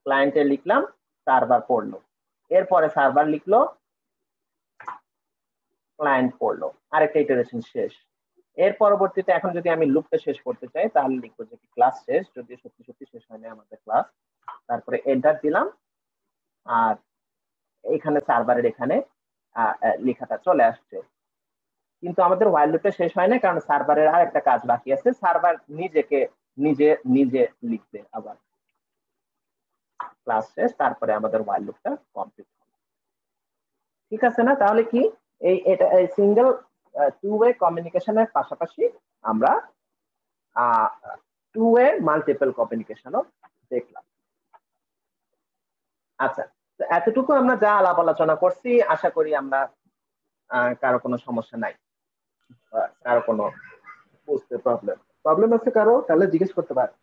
ক্লায়েন্টে লিখলাম, সার্ভার পড়লো, এরপরে সার্ভার লিখলো, ক্লায়েন্ট পড়লো, আরেকটা ইটারেশন শেষ। এর পরবর্তীতে এখন যদি আমি লুপটা শেষ করতে চাই তাহলে লিখবো যে ক্লাস শেষ, যদি সত্যি সত্যি শেষ হয় না আমাদের ক্লাস, তারপরে এন্টার দিলাম, আর এখানে সার্ভারের এখানে লেখাটা চলে আসছে। কিন্তু আমাদের while লুপটা শেষ হয় না, কারণ সার্ভারের আর একটা কাজ বাকি আছে, সার্ভার নিজে লিখবে আবার ক্লাস শেষ, তারপরে আমাদের while লুপটা কমপ্লিট হবে। ঠিক আছে না? তাহলে কি এটা সিঙ্গেল টু ওয়ে কমিউনিকেশনের পাশাপাশি আমরা টু ওয়ে মাল্টিপল কমিউনিকেশনও দেখলাম। আচ্ছা, এতটুকু আমরা যা আলাপ আলোচনা করছি, আশা করি আমরা কারো কোনো সমস্যা নাই, কারো কোনো বুঝতে প্রবলেম আছে কারো, তাহলে জিজ্ঞেস করতে পারে।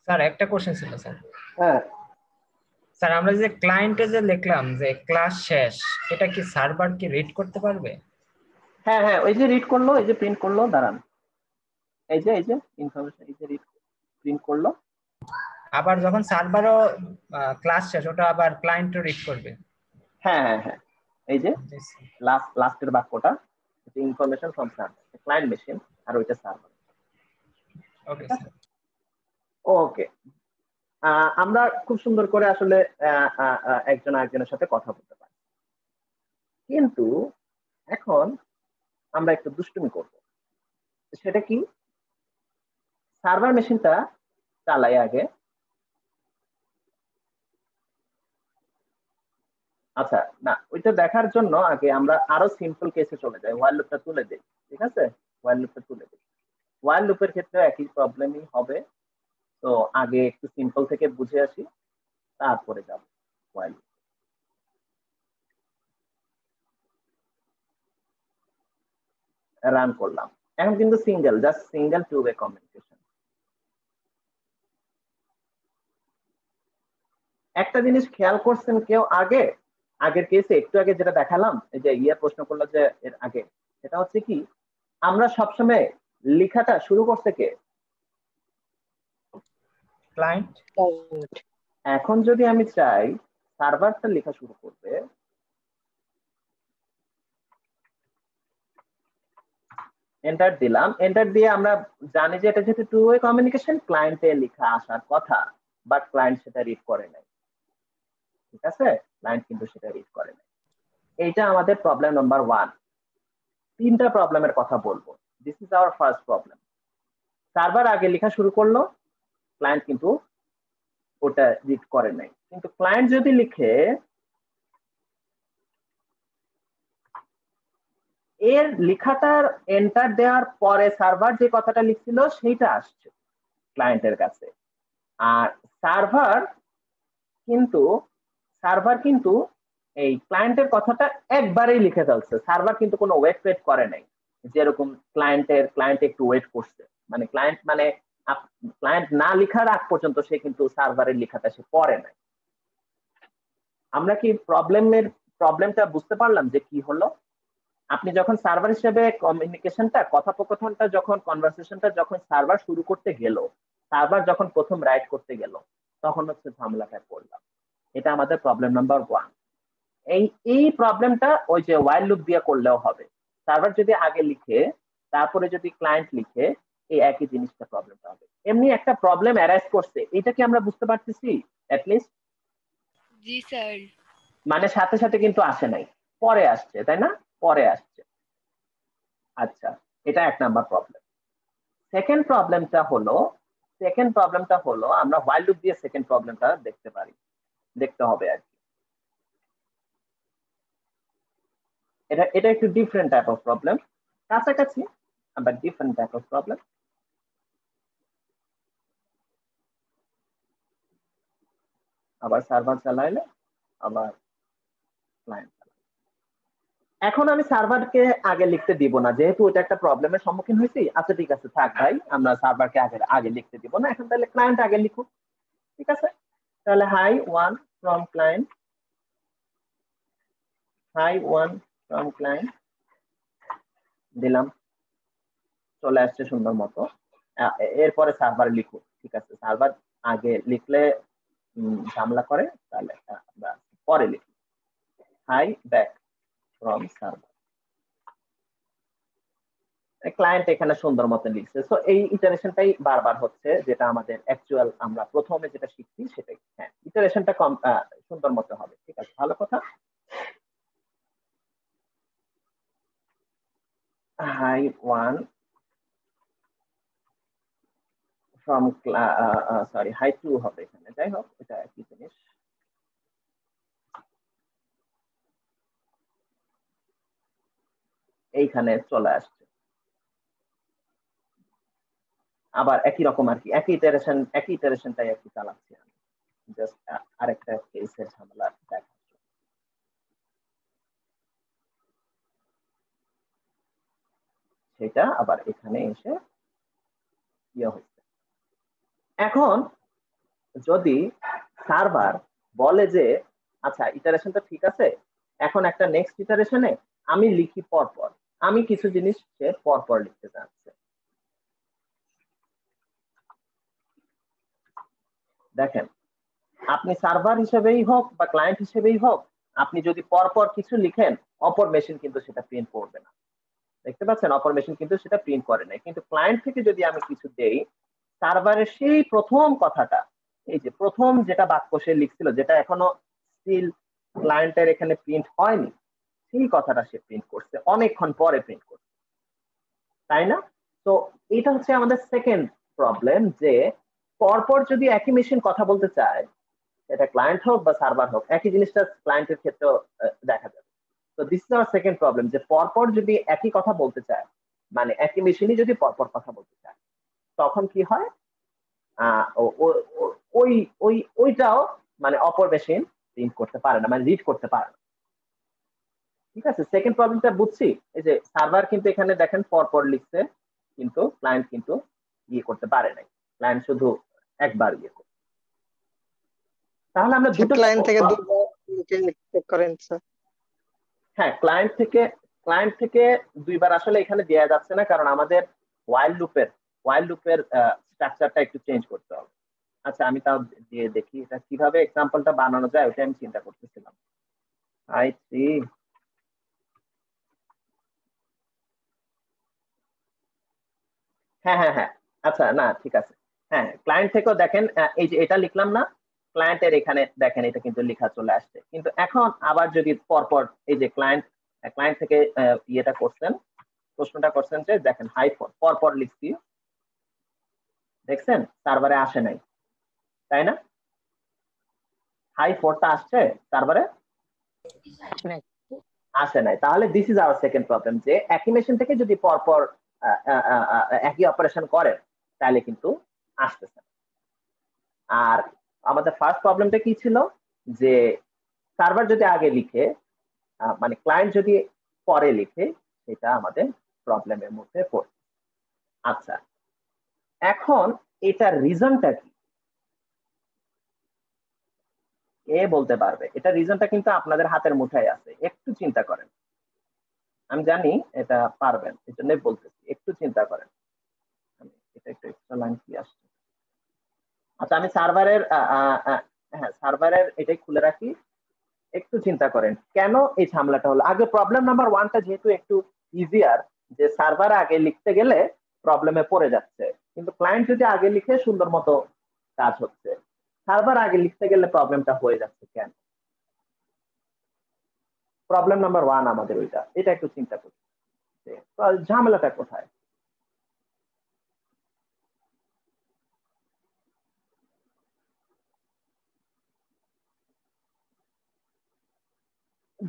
স্যার একটা কোশ্চেন ছিল স্যার। হ্যাঁ স্যার, আমরা যে ক্লায়েন্টে যে লিখলাম যে ক্লাস শেষ, এটা কি সার্ভার কি রিড করতে পারবে? হ্যাঁ হ্যাঁ, ওই যে রিড করলো, এই যে প্রিন্ট করলো, দাঁড়ান, এই যে ইনফরমেশন, এই যে রিড প্রিন্ট করলো, আবার যখন সার্ভারও ক্লাস শেষ, ওটা আবার ক্লায়েন্টও রিড করবে? হ্যাঁ হ্যাঁ হ্যাঁ, এই যে লাস্টের বাক্যটা, information from server, client machine, আর ওইটা সার্ভার। Okay sir. ওকে, আমরা খুব সুন্দর করে আসলে একজন আরেকজনের সাথে কথা বলতে পারি, কিন্তু এখন আমরা একটু দুষ্টুমি করব। সেটা কি, সার্ভার মেশিনটা চালাই আগে। আচ্ছা, না ওইটা দেখার জন্য আগে আমরা আরো সিম্পল কেসে চলে যাই, ওয়াইল লুপটা তুলে দিই। ঠিক আছে, ওয়াইল লুপটা তুলে দিই। ওয়াইল লুপের ক্ষেত্রে একই প্রবলেমই হবে, তো আগে একটু সিম্পল থেকে বুঝে আসি, তারপরে যাব ওয়াইল। রান করলাম, এখন কিন্তু just single two way communication. একটা জিনিস খেয়াল করছেন কেউ আগের কেসে একটু আগে যেটা দেখালাম, এই যে প্রশ্ন করলো যে এর আগে, সেটা হচ্ছে কি, আমরা সবসময় লেখাটা শুরু করতে কে? ক্লায়েন্ট। এখন যদি আমি চাই সার্ভারটা লেখা শুরু করবে, এন্টার দিলাম, এন্টার দিয়ে আমরা জানি যে এটা যেহেতু টু ওয়ে কমিউনিকেশন, ক্লায়েন্টে লেখা আসার কথা, বাট ক্লায়েন্ট সেটা রিড করে নাই। ঠিক আছে, ক্লায়েন্ট কিন্তু সেটা রিড করে নাই। এইটা আমাদের প্রবলেম নাম্বার 1। তিনটা প্রবলেমের কথা বলবো। This is our first problem. Server আগে লেখা শুরু করলো, ক্লায়েন্ট কিন্তু ওটা রিড করে নাই। কিন্তু ক্লায়েন্ট যদি লিখে, এর লেখাটার এন্টার দেওয়ার পরে সার্ভার যে কথাটা লিখছিল সেইটা আসছে ক্লায়েন্টের কাছে, আর সার্ভার কিন্তু এই ক্লায়েন্টের কথাটা একবারেই লিখে ফেলছে। সার্ভার কিন্তু কোনো ওয়েট করে নাই, যেরকম ক্লায়েন্ট একটু ওয়েট করছে, মানে ক্লায়েন্ট না লিখার আগ পর্যন্ত সে কিন্তু সার্ভারের লেখাটা সে পড়ে নাই। আমরা কি প্রবলেমটা বুঝতে পারলাম যে কি হলো? আপনি যখন সার্ভার হিসেবে কথোপকথনটা যখন কনভারসেশনটা যখন সার্ভার শুরু করতে গেল, সার্ভার যখন প্রথম রাইট করতে গেল, তখন হচ্ছে ঝামেলাটায় পড়লাম। এটা আমাদের প্রবলেম নাম্বার 1। এই প্রবলেমটা ওই যে ওয়াইল লুপ দিয়ে করলেও হবে। সার্ভার যদি আগে লিখে তারপরে যদি ক্লায়েন্ট লিখে, এই একই জিনিসটা প্রবলেমটা হবে। এমনি একটা প্রবলেম অ্যারাইজ করছে, এটা কি আমরা বুঝতে পারতেছি এট লিস্ট? G sir. মানে সাথে সাথে কিন্তু আসে নাই, পরে আসছে, তাই না? পরে আসছে। আচ্ছা, এটা এক নাম্বার প্রবলেম। সেকেন্ড প্রবলেমটা হলো আমরা while লুপ দিয়ে সেকেন্ড প্রবলেমটা দেখতে হবে আর কি। এটা একটু ডিফারেন্ট টাইপ অফ প্রবলেম, কাছাকাছি আবার ডিফারেন্ট টাইপ অফ প্রবলেম। আবার সার্ভার চালাইলে, আবার ক্লায়েন্ট। এখন আমি সার্ভারকে আগে লিখতে দিব না, যেহেতু এটা একটা প্রবলেমের সম্মুখীন হয়েছি। আচ্ছা ঠিক আছে, থাক ভাই, আমরা সার্ভারকে আগে লিখতে দিব না, এখন তাহলে ক্লায়েন্ট আগে লিখুক। ঠিক আছে, তাহলে হাই 1 ফ্রম ক্লায়েন্ট, দিলাম, চলে আসছে সুন্দর মতো। এরপরে সার্ভার লিখুক। ঠিক আছে, সার্ভার আগে লিখলে ঝামেলা করে তাহলে আমরা পরে লিখি hi back from server. Client এখানে সুন্দর মতো লিখছে। সো এই ইটারেশনটাই বারবার হচ্ছে, যেটা আমাদের অ্যাকচুয়াল আমরা প্রথমে যেটা শিখছি সেটাই। হ্যাঁ, ইটারেশনটা কম সুন্দর মতো হবে। ঠিক আছে, ভালো কথা। Hi one from sorry hi two হবে এখানে, যাই হোক এটা একই জিনিস। এইখানে চলে আসছে আবার একই রকম আর কি, একই ইটারেশনটাই আর কি চালাচ্ছি আমি, জাস্ট আরেকটা কেসের ঝামেলা দেখা। সেটা আবার এখানে এসে ইয়ে হচ্ছে। এখন যদি সার্ভার বলে যে আচ্ছা ইটারেশনটা ঠিক আছে, এখন একটা নেক্সট ইটারেশনে আমি লিখি পরপর, আমি কিছু জিনিস সে পরপর লিখতে চাচ্ছে। দেখেন, আপনি সার্ভার হিসেবেই হোক বা ক্লায়েন্ট হিসেবেই হোক, আপনি যদি পরপর কিছু লিখেন অপর মেশিন কিন্তু সেটা প্রিন্ট করবে না। দেখতে পাচ্ছেন, অপর মেশিন কিন্তু সেটা প্রিন্ট করে না। কিন্তু ক্লায়েন্ট থেকে যদি আমি কিছু দেই, সার্ভারের সেই প্রথম কথাটা, এই যে প্রথম যেটা বাক্য সে লিখছিল, যেটা এখনো স্টিল ক্লায়েন্টের এখানে প্রিন্ট হয়নি, সেই কথাটা সে প্রিন্ট করছে অনেকক্ষণ পরে প্রিন্ট করছে, তাই না? তো এটা হচ্ছে আমাদের সেকেন্ড প্রবলেম, যে পরপর যদি একই মেশিন কথা বলতে চায়, এটা ক্লায়েন্ট হোক বা সার্ভার হোক, একই জিনিসটা ক্লায়েন্টের ক্ষেত্রেও দেখা যাবে। তো this is our second problem, যে পরপর যদি একই কথা বলতে চায়, মানে একই মেশিনই যদি পরপর কথা বলতে চায়, তখন কি হয়, ওই ওই ওইটাও মানে অপর মেশিন প্রিন্ট করতে পারে না, মানে রিড করতে পারে না। ঠিক আছে, সেকেন্ড প্রবলেমটা বুঝছি। এই যে সার্ভার কিন্তু এখানে দেখেন পরপর লিখছে, কিন্তু ক্লায়েন্ট কিন্তু ইয়ে করতে পারে নাই, ক্লায়েন্ট শুধু একবার ইয়ে করে। তাহলে আমরা দুটো ক্লায়েন্ট থেকে দুইবার চেক করেন স্যার। হ্যাঁ, ক্লায়েন্ট থেকে দুইবার আসলে এখানে দেওয়া যাচ্ছে না, কারণ আমাদের ওয়াইল লুপের স্ট্রাকচারটা একটু চেঞ্জ করতে হবে। আচ্ছা, আমি তাও দিয়ে দেখি এটা কিভাবে এক্সাম্পলটা বানানো যায়, ওটা আমি চিন্তা করতেছিলাম। আই সি, হ্যাঁ হ্যাঁ হ্যাঁ, আচ্ছা না ঠিক আছে। হ্যাঁ, ক্লায়েন্ট থেকেও দেখেন, এই যে এটা লিখলাম না, ক্লায়েন্টের এখানে দেখেন এটা কিন্তু লেখা চলে আসছে। কিন্তু এখন আবার যদি পরপর এই যে ক্লায়েন্ট থেকে ইয়েটা করছেন, প্রশ্নটা করছেন যে দেখেন হাই পরপর লিখছি, দেখছেন সার্ভারে আসে নাই, তাই না? হাই ফোরটা আসছে সার্ভারে আসে নাই। তাহলে this is our second problem, যে একই মেশিন থেকে যদি পরপর একই অপারেশন করে তাহলে কিন্তু আসতেছে না। আর আমাদের ফার্স্ট প্রবলেমটা কি ছিল, যে সার্ভার যদি আগে লিখে, মানে ক্লায়েন্ট যদি পরে লিখে, সেটা আমাদের প্রবলেমের মধ্যে পড়ে। আচ্ছা, এখন এটার রিজনটা কি কে বলতে পারবে? এটা রিজনটা কিন্তু আপনাদের হাতের মুঠায় আছে, একটু চিন্তা করেন। আমি জানি এটা পারবেন, এই জন্যই বলতেছি, একটু চিন্তা করেন। এটা একটু এক্সট্রা লাইন কি আসছে? আচ্ছা, আমি হ্যাঁ সার্ভারের এটাই খুলে রাখি, একটু চিন্তা করেন কেন এই ঝামেলাটা হলো। আগে প্রবলেম নাম্বার ওয়ানটা যেহেতু একটু ইজিয়ার, যে সার্ভার আগে লিখতে গেলে প্রবলেমে পড়ে যাচ্ছে, কিন্তু ক্লায়েন্ট যদি আগে লিখে সুন্দর মতো কাজ হচ্ছে, সার্ভার আগে লিখতে গেলে প্রবলেমটা হয়ে যাচ্ছে কেন? প্রবলেম নাম্বার ওয়ান আমাদের ওইটা, এটা একটু চিন্তা করি ঝামেলাটা কোথায়।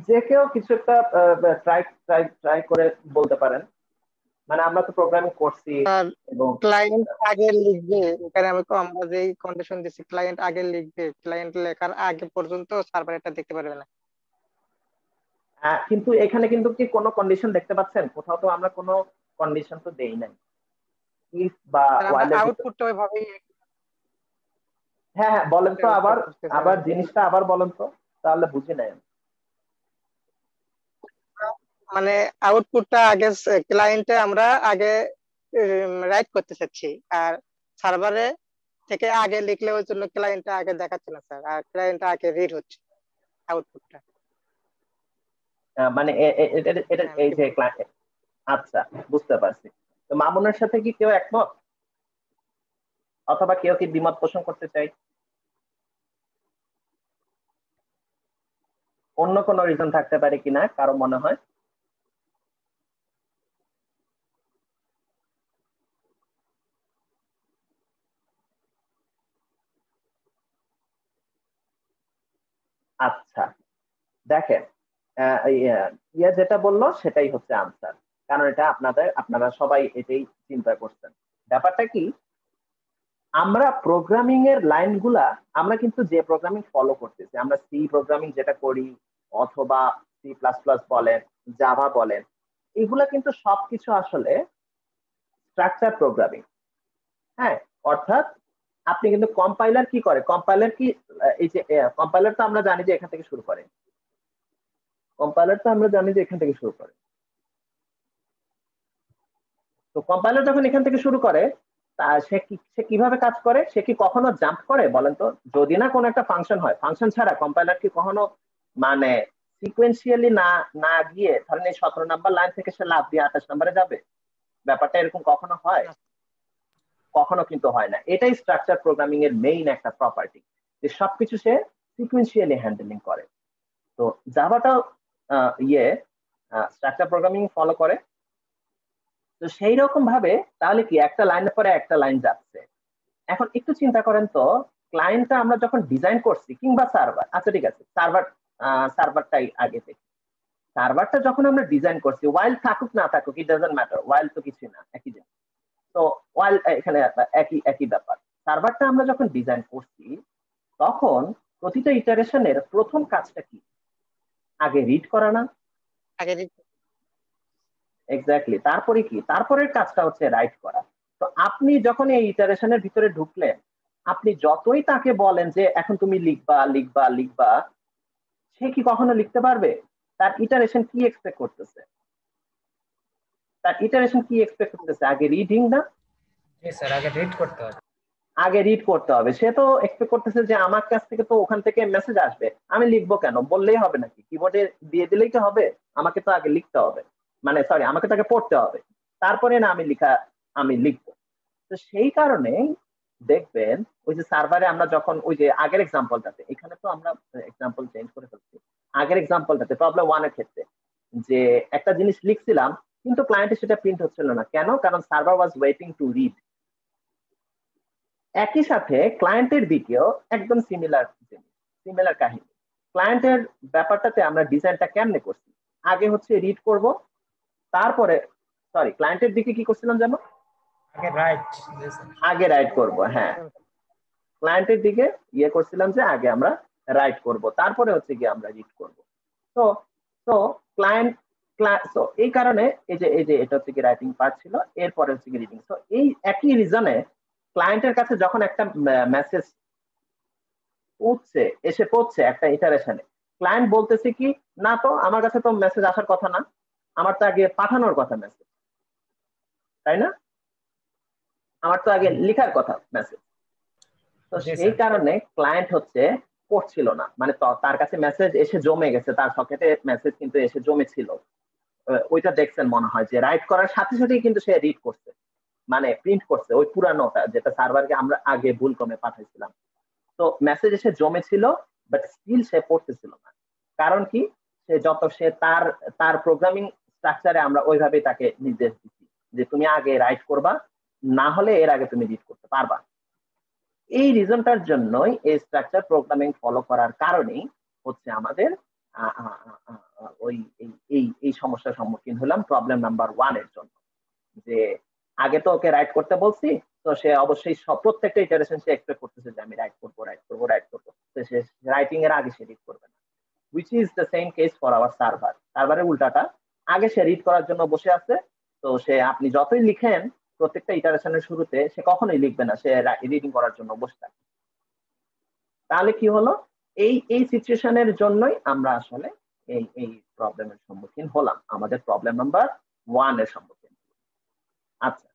যে কেউ কিছু একটা ট্রাই ট্রাই ট্রাই করে বলতে পারেন। মানে আমরা তো প্রোগ্রামিং করছি আর এবং ক্লায়েন্ট আগে লিখবে, এখানে আমরা যে কন্ডিশন দিচ্ছি ক্লায়েন্ট আগে লিখবে, ক্লায়েন্ট লেখার আগে পর্যন্ত সার্ভার এটা দেখতে পারবে না। কিন্তু এখানে কিন্তু কি কোনো কন্ডিশন দেখতে পাচ্ছেন? কোথাও তো আমরা কোনো কন্ডিশন তো দেই নাই, ইফ বা আমরা ওয়াইলের ভিতর। আউটপুটটা ওইভাবেই হ্যাঁ হ্যাঁ, বলেন তো আবার, করতেছি আবার জিনিসটা আবার বলেন তো, তাহলে বুঝি নাই। মানে আউটপুটটা আগে ক্লায়েন্টে আমরা আগে রাইট করতে চাচ্ছি, আর সার্ভারে থেকে আগে লিখলে ওই জন্য ক্লায়েন্টটা আগে দেখাচ্ছে না স্যার, আর ক্লায়েন্টটা আগে রিড হচ্ছে আউটপুটটা। মানে এটা এই যে আচ্ছা, বুঝতে পারছি। তো মামুনের সাথে কি কেউ একমত, অথবা কেউ কি দ্বিমত পোষণ করতে চাই? অন্য কোনো রিজন থাকতে পারে কিনা কারো মনে হয়? আচ্ছা, দেখেন, ইয়া যেটা বললো সেটাই হচ্ছে আনসার, কারণ এটা আপনারা সবাই এটাই চিন্তা করছেন। ব্যাপারটা কি, আমরা প্রোগ্রামিং এর লাইনগুলা আমরা কিন্তু যে প্রোগ্রামিং ফলো করতেছি, আমরা সি প্রোগ্রামিং যেটা করি অথবা সি প্লাস প্লাস বলেন, জাভা বলেন, এগুলা কিন্তু সবকিছু আসলে স্ট্রাকচার প্রোগ্রামিং। হ্যাঁ, অর্থাৎ আপনি কিন্তু কম্পাইলার কি করে, কম্পাইলার কি এই যে কম্পাইলার তো আমরা জানি যে এখান থেকে শুরু করে, কম্পাইলার তো আমরা জানি যে এখান থেকে শুরু করে। তো কম্পাইলার যখন এখান থেকে শুরু করে, তা সে কিভাবে কাজ করে, সে কি কখনো জাম্প করে বলেন তো? যদি না কোনো একটা ফাংশন হয়, ফাংশন ছাড়া কম্পাইলার কি কখনো মানে সিকোয়েন্সিয়ালি না না গিয়ে ধরেন এই 17 নাম্বার লাইন থেকে সে লাফ দিয়ে 28 নম্বরে যাবে? ব্যাপারটা এরকম কখনো হয়? কখনো কিন্তু হয় না। এটাই স্ট্রাকচার প্রোগ্রামিং এর মেইন একটা প্রপার্টি, যে সবকিছু সে সিকোয়েন্সিয়ালি হ্যান্ডেলিং করে। তো জাভাটাও স্ট্রাকচার প্রোগ্রামিং ফলো করে। তো সেই রকম ভাবে তাহলে কি একটা লাইনের পরে একটা লাইন যাচ্ছে। এখন একটু চিন্তা করেন তো, ক্লায়েন্টটা আমরা যখন ডিজাইন করছি, কিংবা সার্ভার, আচ্ছা ঠিক আছে সার্ভারটাই আগে দেখি। সার্ভারটা যখন আমরা ডিজাইন করছি, ওয়াইল থাকুক না থাকুক ইট ডাজন্ট ম্যাটার, ওয়াইল তো কিছু না, একই জিনিস। তো ওয়াইল এখানে একই একই ব্যাপার। সার্ভারটা আমরা যখন ডিজাইন করছি, তখন প্রতিটা ইটারেশনের প্রথম কাজটা কি? আগে রিড করা না? আগে এক্স্যাক্টলি। তারপরে কি? তারপরের কাজটা হচ্ছে রাইট করা। তো আপনি যখন এই ইটারেশনের ভিতরে ঢুকলেন, আপনি যতই তাকে বলেন যে এখন তুমি লিখবা লিখবা লিখবা, সে কি কখনো লিখতে পারবে? তার ইটারেশন কি এক্সপেক্ট করতেছে? তার ইটারেশন কি এক্সপেক্ট করতেছে? আগে রিডিং না? জি স্যার, আগে রিড করতে হবে। আগে রিড করতে হবে। সে তো এক্সপেক্ট করতেছে যে আমার কাছ থেকে তো ওখান থেকে মেসেজ আসবে, আমি লিখবো কেন? বললেই হবে নাকি? কিবোর্ডে দিয়ে দিলেই তো হবে? আমাকে তো আগে লিখতে হবে, মানে সরি, আমাকে তো আগে পড়তে হবে, তারপরে না আমি লিখবো। তো সেই কারণে দেখবেন ওই যে সার্ভারে আমরা যখন ওই যে আগের এক্সাম্পলটাতে, এখানে তো আমরা এক্সাম্পল চেঞ্জ করে ফেলছি, আগের এক্সাম্পলটাতে প্রবলেম 1 এর ক্ষেত্রে যে একটা জিনিস লিখছিলাম কিন্তু ক্লায়েন্টে সেটা প্রিন্ট হচ্ছিল না, কেন? কারণ server was waiting to read. একই সাথে ক্লায়েন্টের দিকেও একদম সিমিলার কাহিনী। ক্লায়েন্টের ব্যাপারটাতে আমরা ডিজাইনটা কেমনে করছি, আগে হচ্ছে রিড করব, তারপরে সরি ক্লায়েন্টের দিকে কি করছিলাম যেন? আগে রাইট। আগে রাইট করব, হ্যাঁ। ক্লায়েন্টের দিকে করছিলাম যে আগে আমরা রাইট করব, তারপরে হচ্ছে গিয়ে আমরা রিড করব। তো তো ক্লায়েন্ট তো এই কারণে এই যে এটা হচ্ছে কি রাইটিং পার্ট ছিল, এরপরে হচ্ছে কি রিডিং। তো এই একই রিজনে ক্লায়েন্টের কাছে যখন একটা মেসেজ এসে পড়ছে একটা ইটারেশনে, ক্লায়েন্ট বলতেছে কি, না তো আমার কাছে তো মেসেজ আসার কথা না, আমার তো আগে পাঠানোর কথা মেসেজ, তাই না? আমার তো আগে লেখার কথা মেসেজ। তো সেই কারণে ক্লায়েন্ট হচ্ছে পড়ছিল না, মানে তার কাছে মেসেজ এসে জমে গেছে, তার সকেটে মেসেজ কিন্তু এসে জমেছিল। ওইটা দেখছেন মনে হয় যে রাইট করার সাথে সাথেই কিন্তু সে রিড করছে, মানে প্রিন্ট করছে ওই পুরানোটা যেটা সার্ভারকে আমরা আগে ভুল ক্রমে পাঠাইছিলাম। তো মেসেজ এসে জমেছিল, বাট স্টিল সে পড়তেছিল না। কারণ কি? সে তার প্রোগ্রামিং স্ট্রাকচারে আমরা ওইভাবেই তাকে নির্দেশ দিচ্ছি যে তুমি আগে রাইট করবা, না হলে এর আগে তুমি রিড করতে পারবা। এই রিজনটার জন্যই এই স্ট্রাকচার প্রোগ্রামিং ফলো করার কারণেই হচ্ছে আমাদের ওই এই সমস্যার সম্মুখীন হলাম প্রবলেম নাম্বার 1 এর জন্য, যে আগে তো ওকে রাইট করতে বলছি, তো সে অবশ্যই প্রত্যেকটা ইটারেশন সে এক্সপেক্ট করতেছে যে আমি রাইট করবো, তো সে রাইটিং এর আগে সে রিড করবে না। which is the same case for our সার্ভারের উল্টাটা, আগে সে রিড করার জন্য বসে আছে। তো সে আপনি যতই লিখেন প্রত্যেকটা ইটারেশনের শুরুতে সে কখনোই লিখবে না, সে রিডিং করার জন্য বসে থাকে। তাহলে কি হলো? এই সিচুয়েশনের জন্যই আমরা আসলে এই প্রবলেমের সম্মুখীন হলাম, আমাদের প্রবলেম নাম্বার 1 এর সম্মুখীন। আচ্ছা,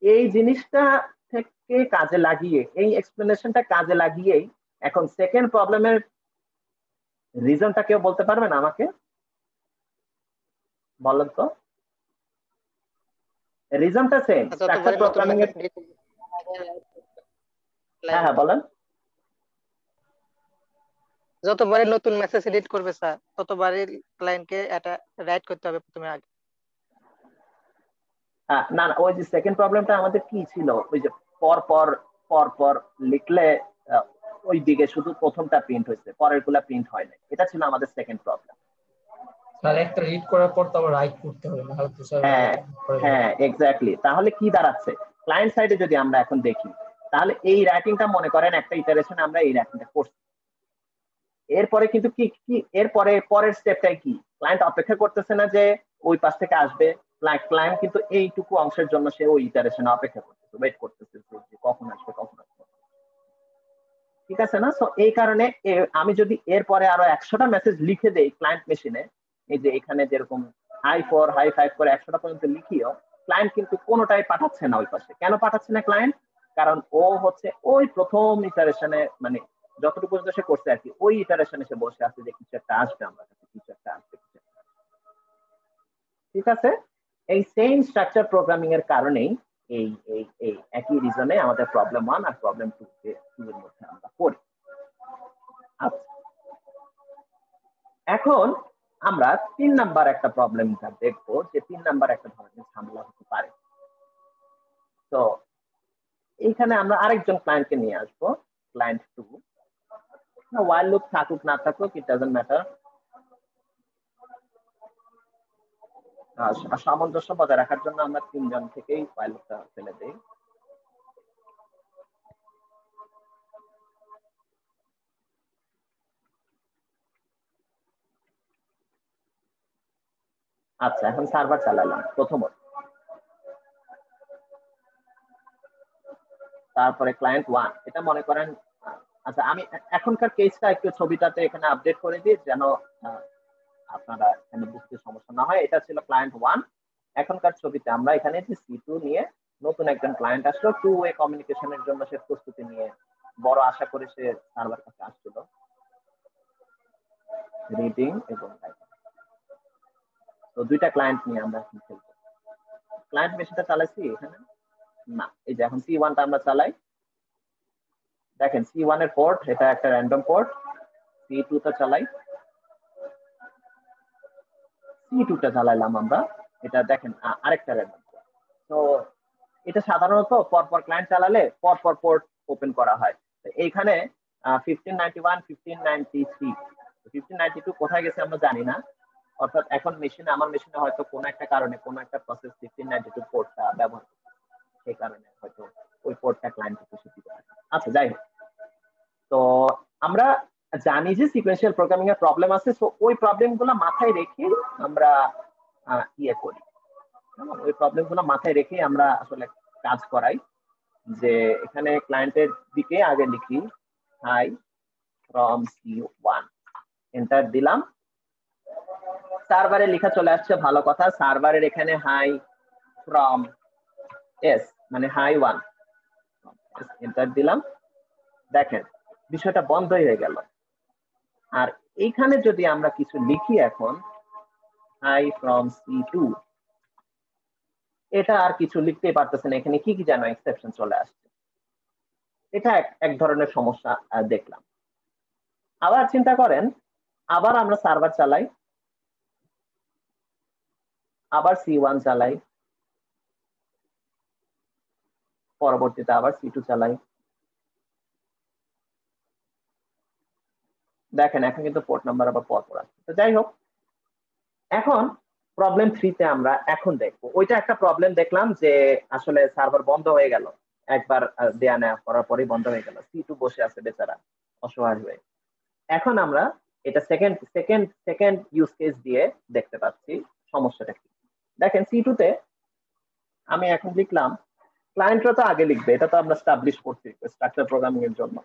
এই জিনিসটা থেকে কাজে লাগিয়ে, এই এক্সপ্লেনেশনটা কাজে লাগিয়েই এখন সেকেন্ড প্রবলেমের রিজনটা কেউ বলতে পারবেন আমাকে? বলেন তো। রিজনটা সেম, স্ট্রাকচার যতবারই নতুন প্রোগ্রামিং এর। মেসেজ হ্যাঁ হ্যাঁ বলেন। যতবারই নতুন মেসেজ এডিট করবে স্যার, ততবারই ক্লায়েন্টকে এটা রাইট করতে হবে প্রথমে আগে। না না, ওই যে সেকেন্ড প্রবলেমটা আমাদের কি ছিল, ওই যে পর পর পর পর লিখলে আহ, ওই দিকে শুধু প্রথমটা প্রিন্ট হয়েছে, পরের গুলা প্রিন্ট হয় না, এটা ছিল আমাদের সেকেন্ড প্রবলেম। স্যার একটা রিড করার পর তো আবার রাইট করতে হবে, না হয়তো স্যার হ্যাঁ করে দেবে। হ্যাঁ এক্স্যাক্টলি। তাহলে কি দাঁড়াচ্ছে, ক্লায়েন্ট সাইডে যদি আমরা এখন দেখি, তাহলে এই রাইটিংটা মনে করেন একটা ইটারেশন আমরা এই রাইটিংটা করছি, এরপরে কিন্তু কি কি এরপরে পরের স্টেপটাই কি, ক্লায়েন্ট অপেক্ষা করতেছে না যে ওই পাশ থেকে আসবে, ক্লায়েন্ট কিন্তু এইটুকু অংশের জন্য সে ওই ইটারেশনে অপেক্ষা করতেছে, ওয়েট করতেছে যে কখন আসবে কখন আসবে, ঠিক আছে না? সো এই কারণে আমি যদি এরপরে আরো 100টা মেসেজ লিখে দেই ক্লায়েন্ট মেশিনে, এই যে এখানে যেরকম হাই 4 হাই 5 করে 100টা পর্যন্ত লিখিও, ক্লায়েন্ট কিন্তু কোনোটাই পাঠাচ্ছে না ওই পাশে। কেন পাঠাচ্ছে না ক্লায়েন্ট? কারণ ও হচ্ছে ওই প্রথম ইটারেশনে, মানে যতটুকু পর্যন্ত সে করছে আর কি, ওই ইটারেশনে সে বসে আছে যে কিছু একটা আসবে, আমার কাছে কিছু একটা আসবে, কিছু একটা আসবে। ঠিক আছে? এই সেম স্ট্রাকচার প্রোগ্রামিং এর কারণেই এই এই এই একই রিজনে আমাদের প্রবলেম 1 আর প্রবলেম 2 এর মধ্যে আমরা পড়ি। আচ্ছা, এখন আমরা 3 নাম্বার একটা প্রবলেমটা দেখবো, যে 3 নাম্বার একটা ধরনের ঝামেলা হতে পারে। তো এইখানে আমরা আরেকজন ক্লায়েন্টকে নিয়ে আসবো, ক্লায়েন্ট 2। ওয়াইল লুপ থাকুক না থাকুক, ইট ডাজন্ট ম্যাটার, সামঞ্জস্য বজায় রাখার জন্য আমরা 3 জন থেকেই ওয়াইল লুপটা ফেলে দেই। আচ্ছা, এখন সার্ভার চালালাম প্রথমত, তারপরে ক্লায়েন্ট 1, এটা মনে করেন। আচ্ছা, আমি এখনকার কেসটা একটু ছবিটাতে এখানে আপডেট করে দিই, যেন আপনারা এখানে বুঝতে সমস্যা না হয়। এটা ছিল ক্লায়েন্ট 1। এখনকার ছবিতে আমরা এখানে যে C2 নিয়ে নতুন একজন ক্লায়েন্ট আসলো, 2 ওয়ে কমিউনিকেশনের জন্য সে প্রস্তুতি নিয়ে বড় আশা করে সে সার্ভার কাছে আসছিল, রিডিং এবং রাইটিং। তো দুইটা ক্লায়েন্ট নিয়ে আমরা এখন খেলবো। ক্লায়েন্ট মেশিনটা চালাইছি এখানে না, এই যে এখন C1টা আমরা চালাই। দেখেন C1 এর পোর্ট, এটা একটা র্যান্ডম পোর্ট। C2 টা চালাই, C2 টা চালাইলাম আমরা, এটা দেখেন আরেকটা র্যান্ডম পোর্ট। তো এটা সাধারণত পরপর ক্লায়েন্ট চালালে পরপর পোর্ট ওপেন করা হয়। এইখানে 1591, 1593, 1592 কোথায় গেছে আমরা জানি না, অর্থাৎ এখন মেশিনে, আমার মেশিনে হয়তো কোনো একটা কারণে কোনো একটা প্রসেস 1592 পোর্টটা ব্যবহার করছে, সেই কারণে হয়তো ওই পোর্টটা ক্লায়েন্ট খুশি দিতে পারে। আচ্ছা, যাই হোক, তো আমরা জানি যে সিকোয়েন্সিয়াল প্রোগ্রামিং এর প্রবলেম আছে, তো ওই প্রবলেমগুলো মাথায় রেখে আমরা ইয়ে করি, ওই প্রবলেমগুলো মাথায় রেখে আমরা আসলে কাজ করাই। যে এখানে ক্লায়েন্টের দিকে আগে লিখি হাই ফ্রম C1, এন্টার দিলাম, সার্ভারে লেখা চলে আসছে, ভালো কথা। সার্ভারের এখানে হাই ফ্রম S মানে হাই 1, এন্টার দিলাম। দেখেন বিষয়টা বন্ধই হয়ে গেল। আর এইখানে যদি আমরা কিছু লিখি এখন হাই ফ্রম C2, এটা আর কিছু লিখতে পারতেছে না, এখানে কি কি যেন এক্সেপশন চলে আসছে। এটা এক ধরনের সমস্যা দেখলাম। আবার চিন্তা করেন, আবার আমরা সার্ভার চালাই, আবার C1 চালাই, পরবর্তীতে আবার C2 চালাই, দেখেন এখন কিন্তু পোর্ট নাম্বার আবার পরপর আসছে। তো যাই হোক, এখন প্রবলেম 3 তে আমরা এখন দেখবো। ওইটা একটা প্রবলেম দেখলাম যে আসলে সার্ভার বন্ধ হয়ে গেল, একবার দেয়া নেওয়া করার পরেই বন্ধ হয়ে গেল, C2 বসে আছে বেচারা অসহায় হয়ে। এখন আমরা এটা সেকেন্ড ইউজ কেস দিয়ে দেখতে পাচ্ছি সমস্যাটা কি। দেখেন C2 তে আমি এখন লিখলাম, ক্লায়েন্টরা তো আগে লিখবে, এটা তো আমরা স্টাবলিশ করছি স্ট্রাকচার প্রোগ্রামিং এর জন্য,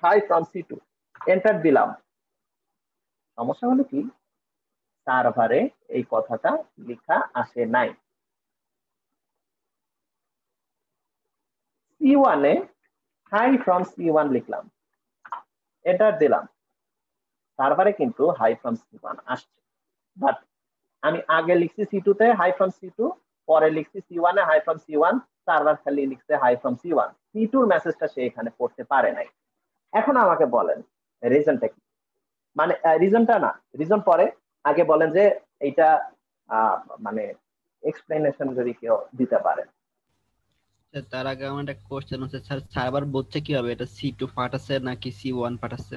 হাই ফ্রম C2, এন্টার দিলাম। সমস্যা হলো কি, সার্ভারে এই কথাটা লেখা আসে নাই। C1 A high from C1 লিখলাম, এন্টার দিলাম, সার্ভারে কিন্তু হাই ফ্রম C1 আসছে। বাট আমি আগে লিখছি C2 তে হাই ফ্রম C2, পরে লিখছি C1 A high from C1, server খালি লিখছে হাই ফ্রম C1, C2 এর মেসেজটা সে এখানে পড়তে পারে নাই। এখন আমাকে বলেন রিজনটা কি? মানে রিজনটা না, রিজন পরে, আগে বলেন যে এইটা মানে এক্সপ্লেনেশন যদি কেউ দিতে পারে। তার আগে আমার একটা কোশ্চেন হচ্ছে স্যার, সার্ভার বুঝছে কিভাবে এটা C2 পাঠাচ্ছে নাকি C1 পাঠাচ্ছে?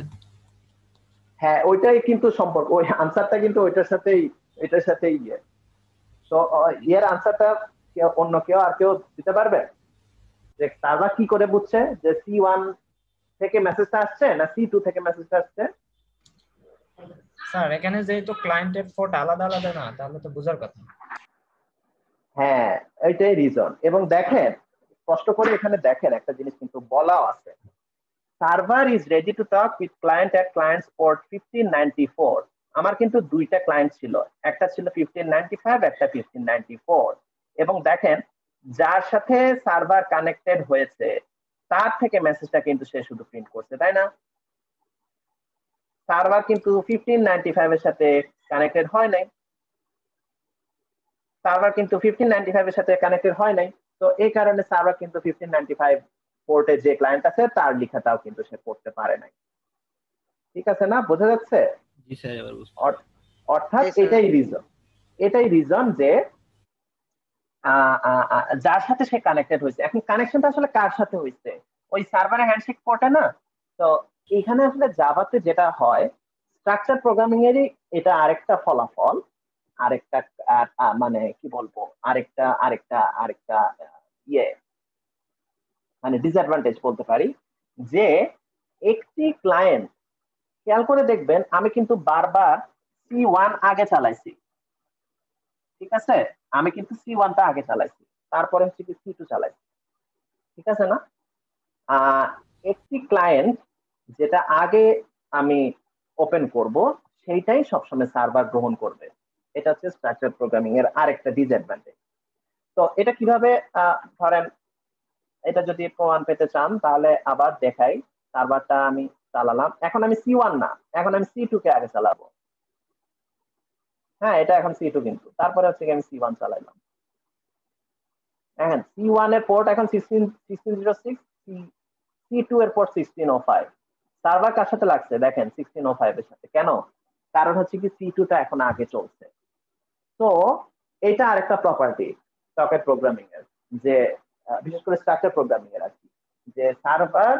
হ্যাঁ, ওইটাই কিন্তু সম্পর্ক, ওই আনসারটা কিন্তু এটার সাথেই ইয়ে। তো এর আনসারটা অন্য কেউ আর কেউ দিতে পারবে যে সার্ভার কি করে বুঝছে যে C1 থেকে মেসেজটা আসছে না C2 থেকে মেসেজটা আসছে? স্যার এখানে যেহেতু ক্লায়েন্টের পোর্ট আলাদা আলাদা না, তাহলে তো বোঝার কথা। হ্যাঁ, এইটাই রিজন। এবং দেখেন, স্পষ্ট করে এখানে দেখেন একটা জিনিস কিন্তু বলাও আছে, server is ready to talk with client at clients port 1594। আমার কিন্তু দুইটা ক্লায়েন্ট ছিল, একটা ছিল 1595, একটা 1594। এবং দেখেন, যার সাথে সার্ভার কানেক্টেড হয়েছে তার থেকে মেসেজটা কিন্তু সে শুধু প্রিন্ট করছে, তাই না? সার্ভার কিন্তু 1595 এর সাথে কানেক্টেড হয় নাই, সার্ভার কিন্তু 1595 এর সাথে কানেক্টেড হয় নাই। তো এই কারণে সার্ভার কিন্তু 1595 পোর্টে যে ক্লায়েন্ট আছে তার লেখাটাও কিন্তু সে পড়তে পারে নাই। ঠিক আছে না? বোঝা যাচ্ছে? জি স্যার, এবার বুঝছি। অর্থাৎ জি স্যার। এটাই রিজন যে যার সাথে সে কানেক্টেড হয়েছে। এখন কানেকশনটা আসলে কার সাথে হয়েছে? ওই সার্ভারে হ্যান্ডশেক পোর্টে না? তো এখানে আসলে জাভাতে যেটা হয়, স্ট্রাকচার প্রোগ্রামিং এরই এটা আরেকটা ফলাফল, আরেকটা মানে কি বলবো, আরেকটা আরেকটা আরেকটা ইয়ে, মানে ডিসঅ্যাডভান্টেজ বলতে পারি, যে একটি ক্লায়েন্ট, খেয়াল করে দেখবেন আমি কিন্তু বারবার C1 আগে চালাইছি, ঠিক আছে? আমি কিন্তু C1 টা আগে চালাইছি, তারপরে হচ্ছে কি C2 চালাইছি, ঠিক আছে না? একটি ক্লায়েন্ট যেটা আগে আমি ওপেন করব সেইটাই সবসময় সার্ভার গ্রহণ করবে। এটা হচ্ছে স্ট্রাকচার প্রোগ্রামিং এর আরেকটা ডিসঅ্যাডভান্টেজ। তো এটা কিভাবে, ধরেন এটা যদি প্রমাণ পেতে চান তাহলে আবার দেখাই, সার্ভারটা আমি চালালাম, এখন আমি C1 না, এখন আমি C2 কে আগে চালাবো। হ্যাঁ, এটা এখন C2 কিন্তু, তারপরে হচ্ছে আমি C1 চালাইলাম। হ্যাঁ, C1 এর পোর্ট এখন 1606, C2 এর পোর্ট 1605। সার্ভার কার সাথে লাগছে দেখেন, 1605 এর সাথে। কেন? কারণ হচ্ছে কি C2 টা এখন আগে চলছে। তো এটা আরেকটা প্রপার্টি সকেট প্রোগ্রামিং এর, যে বিশেষ করে স্ট্রাকচার প্রোগ্রামিং এর আর কি, যে সার্ভার